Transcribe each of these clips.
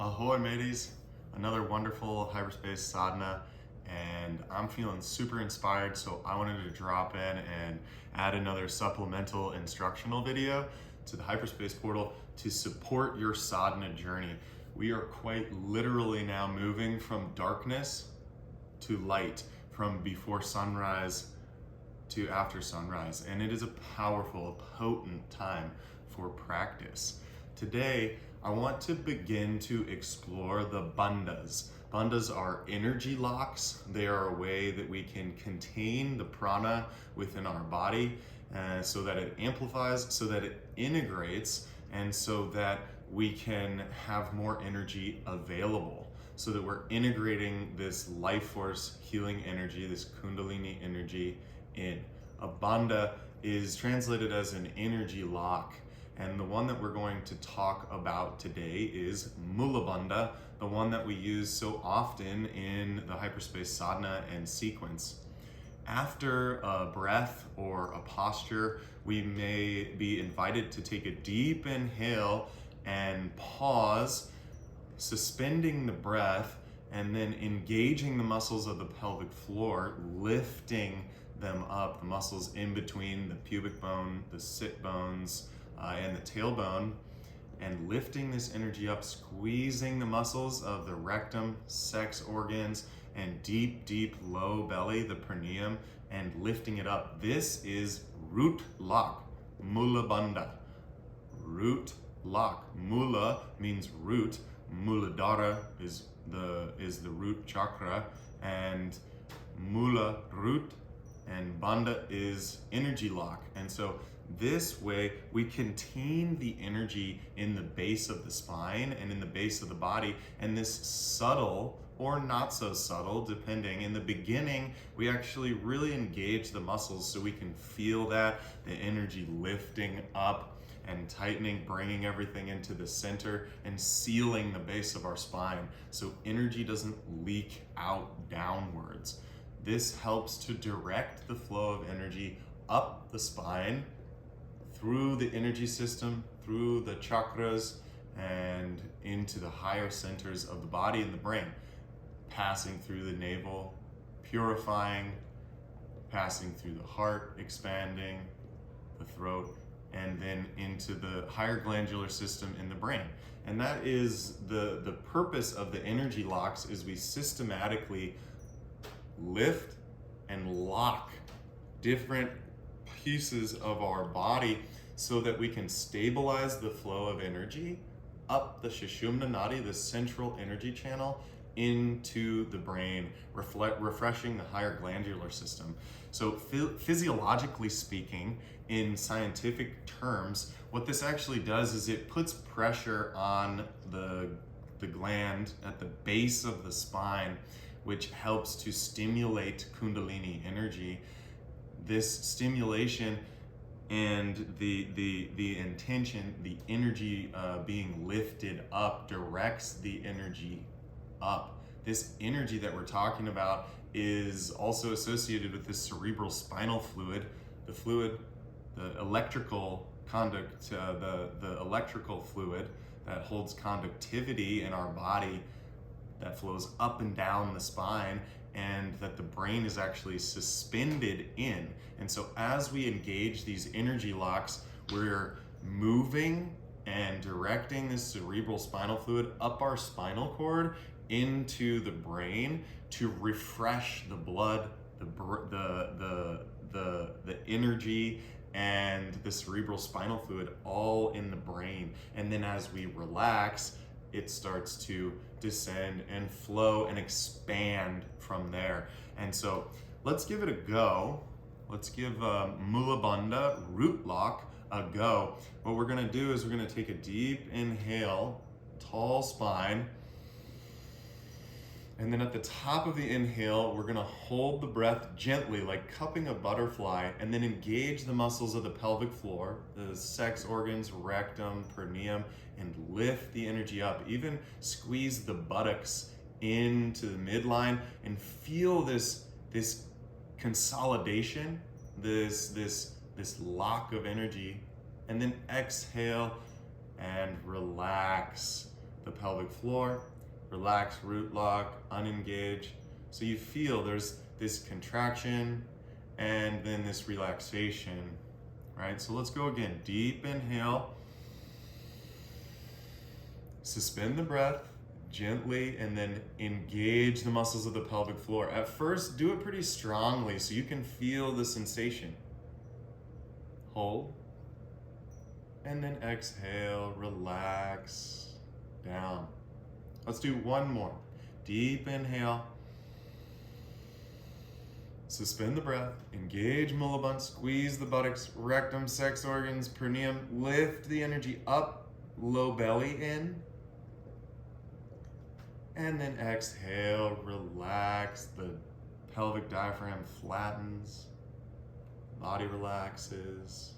Ahoy mateys, another wonderful hyperspace sadhana, and I'm feeling super inspired, so I wanted to drop in and add another supplemental instructional video to the hyperspace portal to support your sadhana journey. We are quite literally now moving from darkness to light, from before sunrise to after sunrise, and it is a powerful, potent time for practice. Today, I want to begin to explore the bandhas. Bandhas are energy locks. They are a way that we can contain the prana within our body so that it amplifies, so that it integrates, and so that we can have more energy available, so that we're integrating this life force healing energy, this kundalini energy in. A bandha is translated as an energy lock. And the one that we're going to talk about today is Mulabandha, the one that we use so often in the hyperspace sadhana and sequence. After a breath or a posture, we may be invited to take a deep inhale and pause, suspending the breath, and then engaging the muscles of the pelvic floor, lifting them up, the muscles in between the pubic bone, the sit bones, and the tailbone, and lifting this energy up, squeezing the muscles of the rectum, sex organs, and deep low belly, the perineum, and lifting it up. This is root lock, Mulabandha. Root lock. Mula means root. Muladhara is the root chakra, and mula root, and bandha is energy lock. And so this way we contain the energy in the base of the spine and in the base of the body, and this subtle or not so subtle, depending. In the beginning, we actually really engage the muscles so we can feel that, the energy lifting up and tightening, bringing everything into the center and sealing the base of our spine so energy doesn't leak out downwards. This helps to direct the flow of energy up the spine, through the energy system, through the chakras, and into the higher centers of the body and the brain, passing through the navel, purifying, passing through the heart, expanding the throat, and then into the higher glandular system in the brain. And that is the purpose of the energy locks, is we systematically lift and lock different pieces of our body so that we can stabilize the flow of energy up the Sushumna Nadi, the central energy channel, into the brain, refreshing the higher glandular system. So physiologically speaking, in scientific terms, what this actually does is it puts pressure on the gland at the base of the spine, which helps to stimulate kundalini energy. This stimulation and the intention, the energy being lifted up, directs the energy up. This energy that we're talking about is also associated with this cerebral spinal fluid, the electrical conduct, the electrical fluid that holds conductivity in our body, that flows up and down the spine, and that the brain is actually suspended in. And so as we engage these energy locks, we're moving and directing this cerebral spinal fluid up our spinal cord into the brain to refresh the blood, the energy, and the cerebral spinal fluid all in the brain. And then as we relax, it starts to descend and flow and expand from there. And so let's give it a go. Let's give Mulabandha root lock a go. What we're gonna do is we're gonna take a deep inhale, tall spine, and then at the top of the inhale, we're gonna hold the breath gently, like cupping a butterfly, and then engage the muscles of the pelvic floor, the sex organs, rectum, perineum, and lift the energy up. Even squeeze the buttocks into the midline and feel this consolidation, this lock of energy, and then exhale and relax the pelvic floor, relax root lock, unengage. So you feel there's this contraction and then this relaxation, right? So let's go again. Deep inhale. Suspend the breath gently and then engage the muscles of the pelvic floor. At first, do it pretty strongly so you can feel the sensation. Hold. And then exhale, relax, down. Let's do one more. Deep inhale. Suspend the breath, engage Mulabandha, squeeze the buttocks, rectum, sex organs, perineum, lift the energy up, low belly in. And then exhale, relax, the pelvic diaphragm flattens, body relaxes.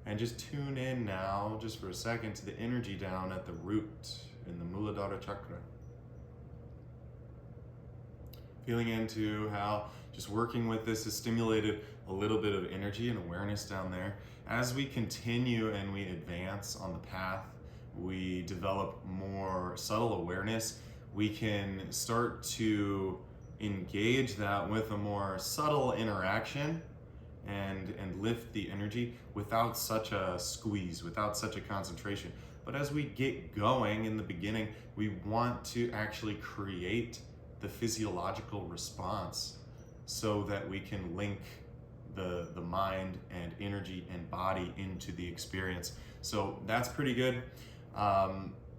And just tune in now, just for a second, to the energy down at the root in the Mulabandha chakra. Feeling into how just working with this has stimulated a little bit of energy and awareness down there. As we continue and we advance on the path, we develop more subtle awareness. We can start to engage that with a more subtle interaction and lift the energy without such a squeeze, without such a concentration. But as we get going in the beginning, we want to actually create the physiological response so that we can link the mind and energy and body into the experience. So that's pretty good.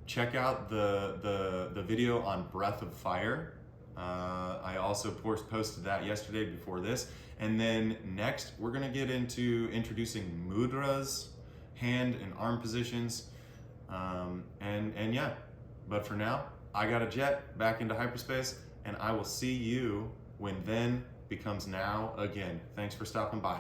Check out the video on breath of fire. I also posted that yesterday before this. And then next, we're gonna get into introducing mudras, hand and arm positions. And yeah, but for now, I got a jet back into hyperspace, and I will see you when then becomes now again. Thanks for stopping by.